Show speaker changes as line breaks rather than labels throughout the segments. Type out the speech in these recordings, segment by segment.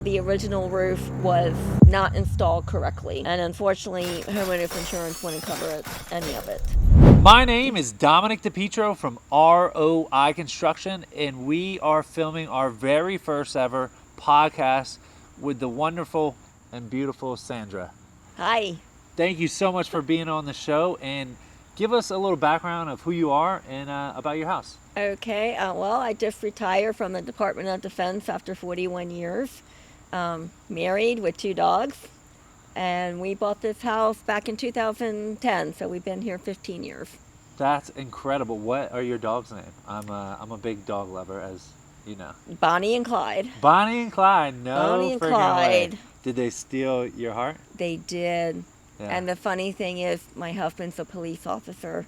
The original roof was not installed correctly, and unfortunately, homeowners insurance wouldn't cover any of it.
My name is Dominic DePietro from ROI Construction, and we are filming our very first ever podcast with the wonderful and beautiful Sandra.
Hi.
Thank you so much for being on the show, and give us a little background of who you are and about your house.
Okay, well, I just retired from the Department of Defense after 41 years. Married with 2 dogs, and we bought this house back in 2010, so we've been here 15 years.
That's incredible. What are your dogs' name? I'm a big dog lover, as you know.
Bonnie and Clyde.
Bonnie and Clyde. No
Bonnie and
friggin'
Clyde.
way. Did they steal your heart?
They did.
Yeah.
And the funny thing is, my husband's a police officer.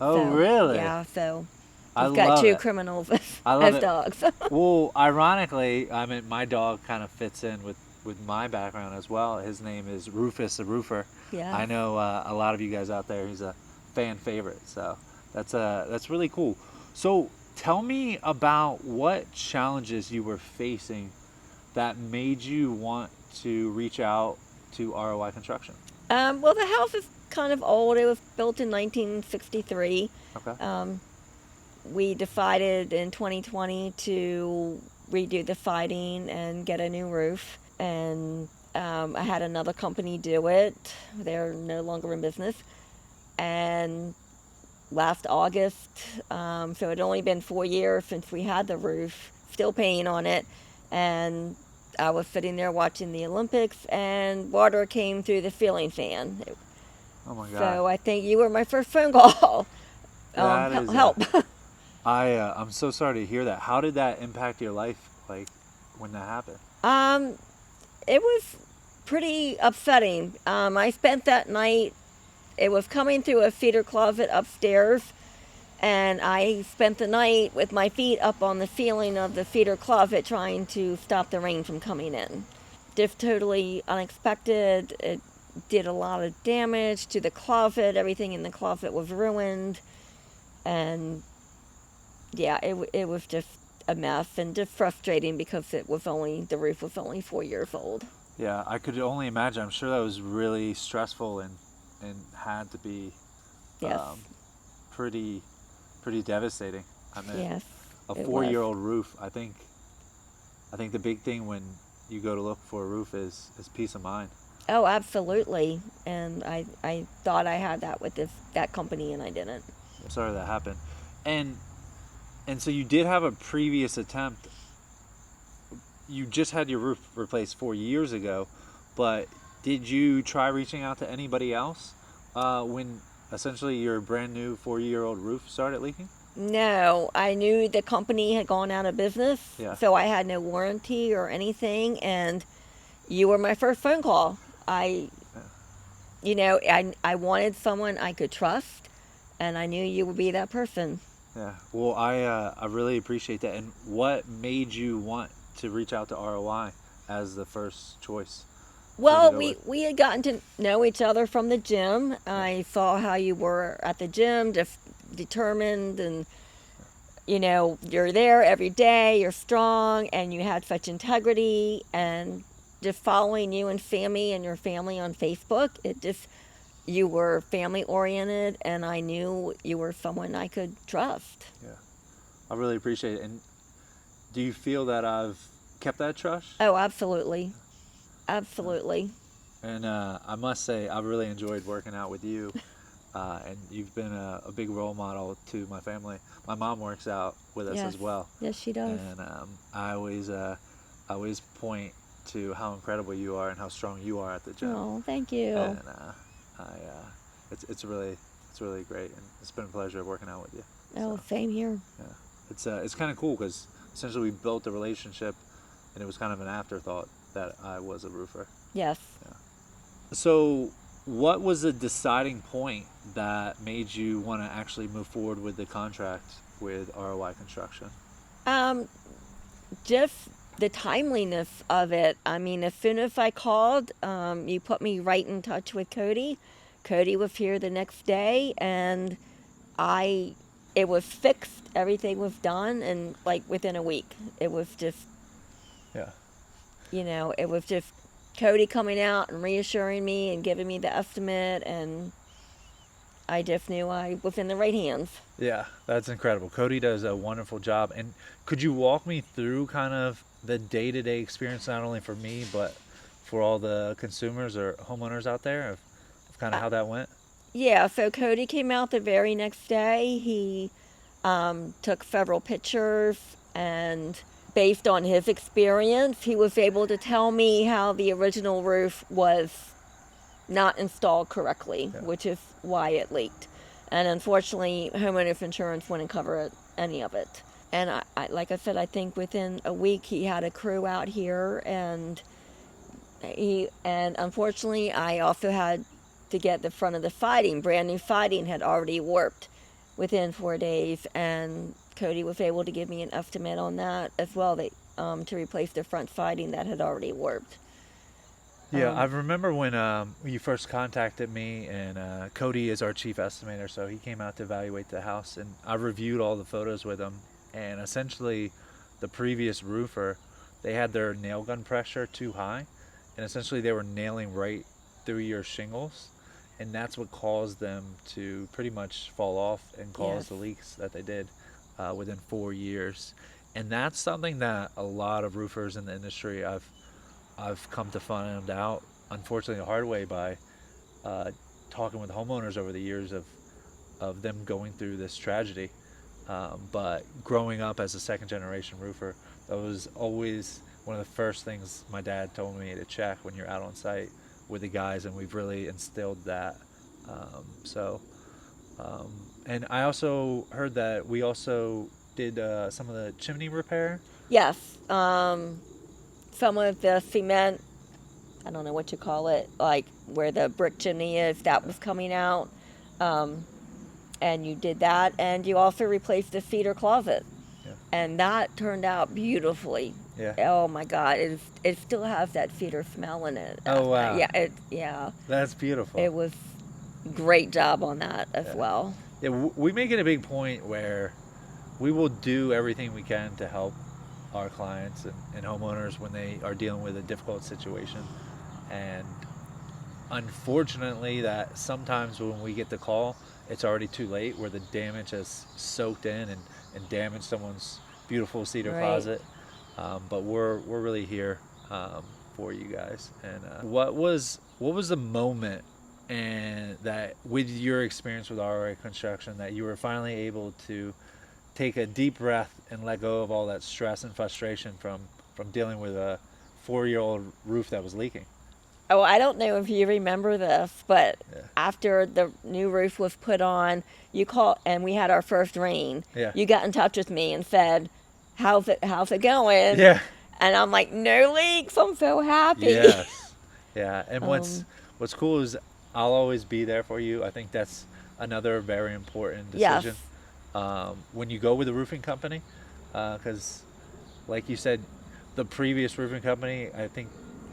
Oh,
so,
really?
Yeah, so
I
we've got
love
2
it.
criminals
I love
as
it.
dogs.
Well, ironically, I mean, my dog kind of fits in with my background as well. His name is Rufus the Roofer.
Yeah.
I know a lot of you guys out there. He's a fan favorite, so that's really cool. So tell me about what challenges you were facing that made you want to reach out to ROI Construction.
Well, the house is kind of old. It was built in 1963.
Okay.
We decided in 2020 to redo the siding and get a new roof. And I had another company do it. They're no longer in business. And last August, so it had only been 4 years since we had the roof, still paying on it. And I was sitting there watching the Olympics, and water came through the ceiling fan.
Oh my God.
So I think you were my first phone call.
That is
help.
I'm so sorry to hear that. How did that impact your life, like when that happened?
It was pretty upsetting. I spent that night, it was coming through a feeder closet upstairs, and I spent the night with my feet up on the ceiling of the feeder closet trying to stop the rain from coming in. Just totally unexpected. It did a lot of damage to the closet. Everything in the closet was ruined. And yeah, it was just a mess and just frustrating because the roof was only 4 years old.
Yeah, I could only imagine. I'm sure that was really stressful and had to be
Yes.
pretty devastating. I mean,
Yes.
a
it
4-year-old roof. I think the big thing when you go to look for a roof is peace of mind.
Oh, absolutely. And I thought I had that with that company, and I didn't.
I'm sorry that happened. And so you did have a previous attempt. You just had your roof replaced 4 years ago, but did you try reaching out to anybody else when essentially your brand new 4-year-old roof started leaking?
No, I knew the company had gone out of business,
Yeah.
so I had no warranty or anything, and you were my first phone call. I wanted someone I could trust, and I knew you would be that person.
Yeah. Well, I really appreciate that. And what made you want to reach out to ROI as the first choice?
Well, we had gotten to know each other from the gym. I saw how you were at the gym, determined, and you're there every day, you're strong, and you had such integrity. And just following you and Sammy and your family on Facebook, you were family oriented, and I knew you were someone I could trust.
Yeah, I really appreciate it. And do you feel that I've kept that trust?
Oh, absolutely. Absolutely.
And I must say, I've really enjoyed working out with you. And you've been a big role model to my family. My mom works out with us
Yes.
as well.
Yes, she does.
And I always point to how incredible you are and how strong you are at the gym.
Oh, thank you.
And it's really great, and it's been a pleasure working out with you.
Oh,
So,
same here.
yeah, it's kind of cool because essentially we built a relationship, and it was kind of an afterthought that I was a roofer.
Yes.
So, what was the deciding point that made you want to actually move forward with the contract with ROI Construction?
Just the timeliness of it. I mean, as soon as I called, you put me right in touch with Cody. Cody was here the next day, and it was fixed. Everything was done, and like within a week, it was just
Yeah.
It was just Cody coming out and reassuring me and giving me the estimate, and I just knew I was in the right hands.
Yeah, that's incredible. Cody does a wonderful job. And could you walk me through kind of the day-to-day experience, not only for me, but for all the consumers or homeowners out there, of kind of how that went?
Yeah, so Cody came out the very next day. He took several pictures, and based on his experience, he was able to tell me how the original roof was not installed correctly,
Yeah.
which is why it leaked. And unfortunately, homeowners insurance wouldn't cover any of it. And like I said, I think within a week he had a crew out here, and unfortunately I also had to get the front of the siding. Brand new siding had already warped within 4 days, and Cody was able to give me an estimate on that as well, to replace the front siding that had already warped.
Yeah, I remember when you first contacted me, and Cody is our chief estimator, so he came out to evaluate the house, and I reviewed all the photos with him, and essentially the previous roofer, they had their nail gun pressure too high, and essentially they were nailing right through your shingles, and that's what caused them to pretty much fall off and cause the leaks that they did within 4 years. And that's something that a lot of roofers in the industry I've come to find out, unfortunately, the hard way by talking with homeowners over the years of them going through this tragedy. But growing up as a second-generation roofer, that was always one of the first things my dad told me to check when you're out on site with the guys, and we've really instilled that. And I also heard that we also did some of the chimney repair.
Yes. Some of the cement, I don't know what you call it, like where the brick chimney is, that was coming out. And you did that, and you also replaced the cedar closet.
Yeah.
And that turned out beautifully.
Yeah.
Oh my God, it still has that cedar smell in it.
Oh, wow.
Yeah.
That's beautiful.
It was great job on that as well.
Yeah, we make it a big point where we will do everything we can to help our clients and homeowners when they are dealing with a difficult situation. And unfortunately, that sometimes when we get the call, it's already too late, where the damage has soaked in and damaged someone's beautiful cedar closet. But we're really here for you guys. And what was the moment and that with your experience with ROI Construction that you were finally able to take a deep breath and let go of all that stress and frustration from dealing with a 4-year-old roof that was leaking?
Oh, I don't know if you remember this, but after the new roof was put on, you called, and we had our first rain.
Yeah.
You got in touch with me and said, how's it going?
Yeah.
And I'm like, no leaks. I'm so happy.
Yes. Yeah. And what's cool is I'll always be there for you. I think that's another very important decision.
Yes.
When you go with a roofing company, because like you said, the previous roofing company, I think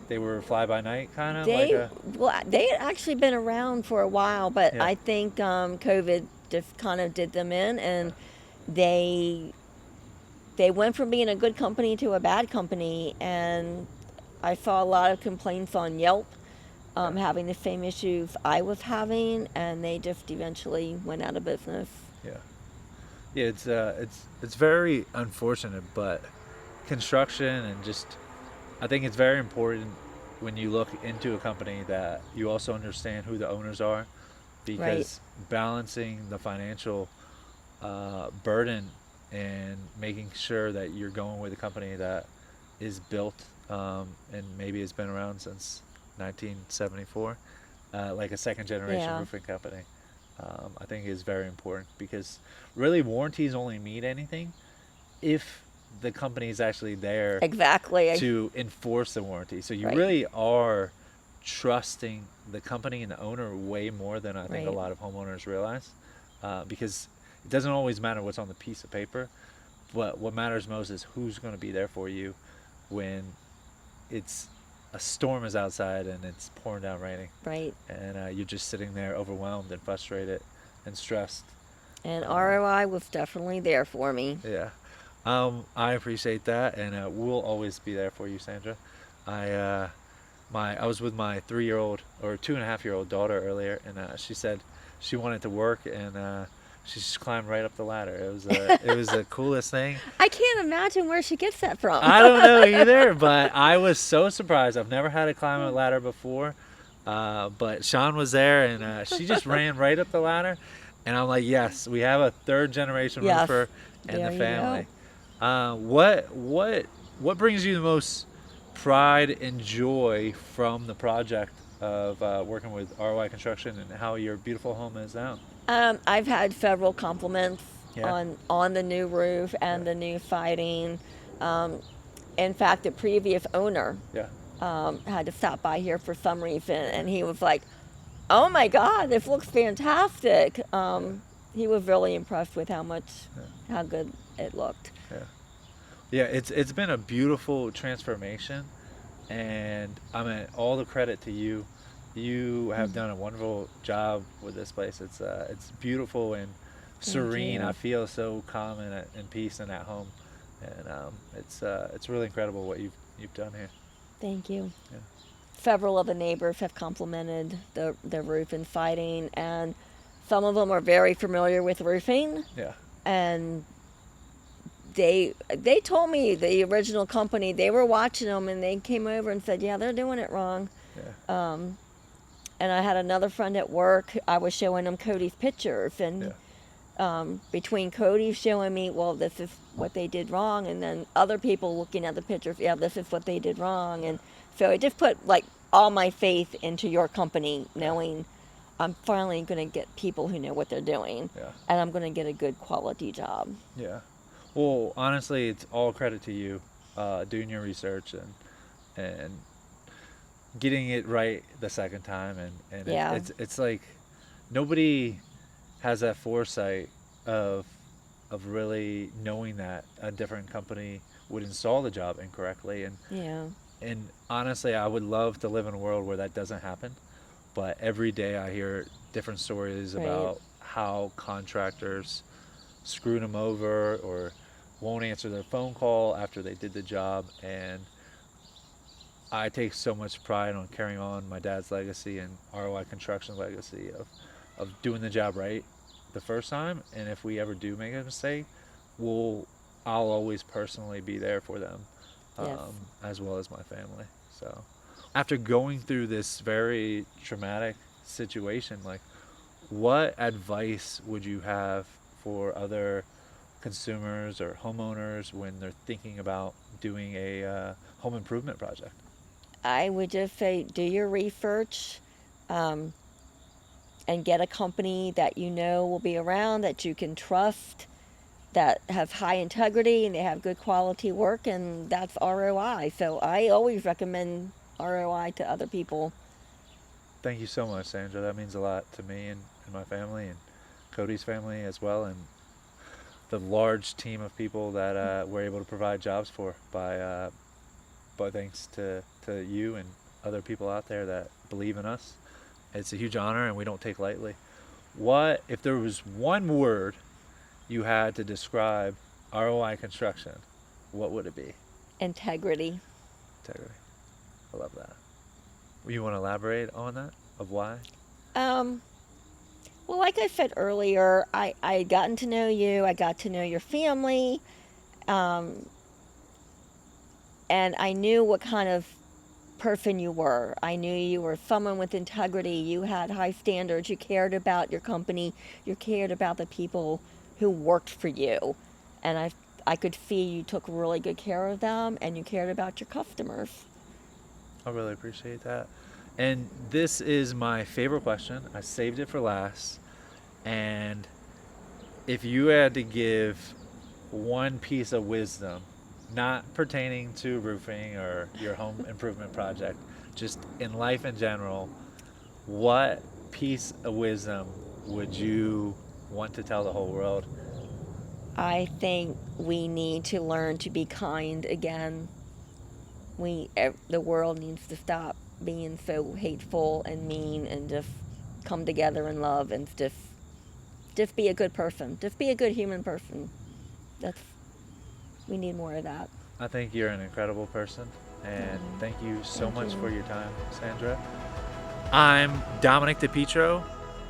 they were fly-by-night kind of.
They had actually been around for a while, but
Yeah.
I think COVID just kind of did them in, and they went from being a good company to a bad company, and I saw a lot of complaints on Yelp having the same issues I was having, and they just eventually went out of business.
Yeah, it's very unfortunate, but construction and just, I think it's very important when you look into a company that you also understand who the owners are, because balancing the financial burden and making sure that you're going with a company that is built and maybe has been around since 1974, like a second generation roofing company, I think is very important, because really warranties only mean anything if the company is actually there to enforce the warranty. So you really are trusting the company and the owner way more than I think a lot of homeowners realize, because it doesn't always matter what's on the piece of paper, but what matters most is who's going to be there for you when a storm is outside and it's pouring down raining. And you're just sitting there overwhelmed and frustrated and stressed.
And ROI was definitely there for me.
Yeah. I appreciate that, and we'll always be there for you, Sandra. I was with my 3-year-old or 2.5-year-old daughter earlier, and she said she wanted to work, and she just climbed right up the ladder. It was the coolest thing.
I can't imagine where she gets that from.
I don't know either, but I was so surprised. I've never had to climb a ladder before, but Sean was there, and she just ran right up the ladder, and I'm like, yes, we have a third-generation
Yes.
roofer in
There
the
you
family.
go.
What brings you the most pride and joy from the project of working with ROI Construction and how your beautiful home is now?
I've had several compliments
Yeah.
on the new roof and the new siding. In fact, the previous owner
Yeah.
had to stop by here for some reason, and he was like, "Oh my God, this looks fantastic." He was really impressed with how good it looked.
Yeah. Yeah, it's been a beautiful transformation, and I mean, all the credit to you. You have done a wonderful job with this place. It's beautiful and serene.
you.
I feel so calm and at in peace and at home, and it's really incredible what you've done here.
Thank you.
Yeah.
Several of the neighbors have complimented the roof and siding, and some of them are very familiar with roofing,
Yeah.
and they told me the original company, they were watching them, and they came over and said, yeah, they're doing it wrong.
Yeah.
And I had another friend at work, I was showing them Cody's pictures, and between Cody showing me, well, this is what they did wrong, and then other people looking at the pictures, yeah, this is what they did wrong. And so it just put like all my faith into your company, knowing I'm finally going to get people who know what they're doing,
Yeah.
and I'm going to get a good quality job.
Yeah. Well, honestly, it's all credit to you, doing your research and getting it right the second time, and
Yeah.
it's like nobody has that foresight of really knowing that a different company would install the job incorrectly, and honestly, I would love to live in a world where that doesn't happen, but every day I hear different stories
Right.
about how contractors screwed them over or won't answer their phone call after they did the job, and I take so much pride on carrying on my dad's legacy and ROI Construction legacy of doing the job right the first time, and if we ever do make a mistake, I'll always personally be there for them,
Yes.
as well as my family. So after going through this very traumatic situation, like, what advice would you have for other consumers or homeowners when they're thinking about doing a home improvement project?
I would just say do your research, and get a company that you know will be around, that you can trust, that have high integrity, and they have good quality work, and that's ROI. So I always recommend ROI to other people.
Thank you so much, Sandra. That means a lot to me and my family and Cody's family as well, and the large team of people that we're able to provide jobs for by thanks to you and other people out there that believe in us. It's a huge honor, and we don't take lightly. What if there was one word you had to describe ROI Construction? What would it be?
Integrity.
Integrity. I love that. You want to elaborate on that? Of why?
Well, like I said earlier, I had gotten to know you, I got to know your family, and I knew what kind of person you were. I knew you were someone with integrity. You had high standards. You cared about your company. You cared about the people who worked for you. And I could see you took really good care of them, and you cared about your customers.
I really appreciate that. And this is my favorite question. I saved it for last. And if you had to give one piece of wisdom, not pertaining to roofing or your home improvement project, just in life in general, what piece of wisdom would you want to tell the whole world?
I think we need to learn to be kind again. The world needs to stop being so hateful and mean, and just come together in love, and just be a good person. Just be a good human person. We need more of that.
I think you're an incredible person, And thank you so
Thank
much
you.
for your time, Sandra. I'm Dominic DePietro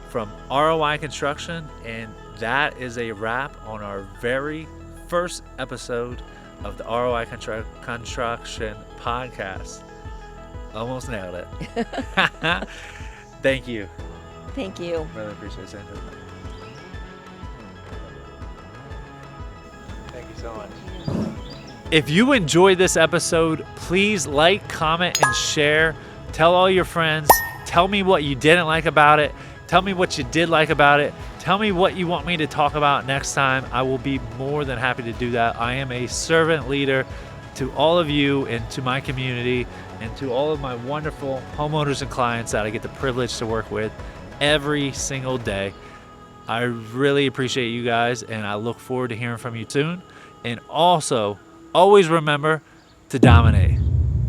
from ROI Construction, and that is a wrap on our very first episode of the ROI Construction Podcast. Almost nailed it. Thank you.
Thank you.
Really appreciate it, Sandra. Thank you so much. If you enjoyed this episode, please like, comment, and share. Tell all your friends. Tell me what you didn't like about it. Tell me what you did like about it. Tell me what you want me to talk about next time. I will be more than happy to do that. I am a servant leader to all of you and to my community and to all of my wonderful homeowners and clients that I get the privilege to work with every single day. I really appreciate you guys, and I look forward to hearing from you soon. And also, always remember to dominate.